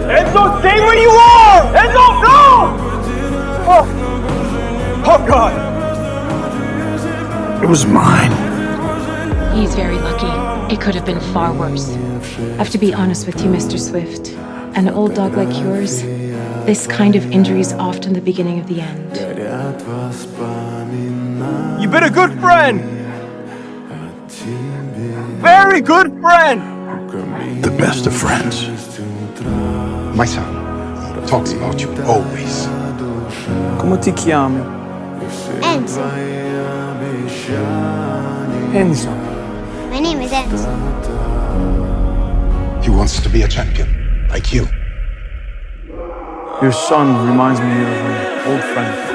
Enzo, stay where you are! Enzo, no! Oh God! It was mine. He's very lucky. It could have been far worse. I have to be honest with you, Mr. Swift. An old dog like yours, this kind of injury is often the beginning of the end. You've been a good friend! Very good friend! The best of friends. My son talks about you always. Come ti chiami? Enzo. Enzo. My name is Enzo. He wants to be a champion, like you. Your son reminds me of an old friend.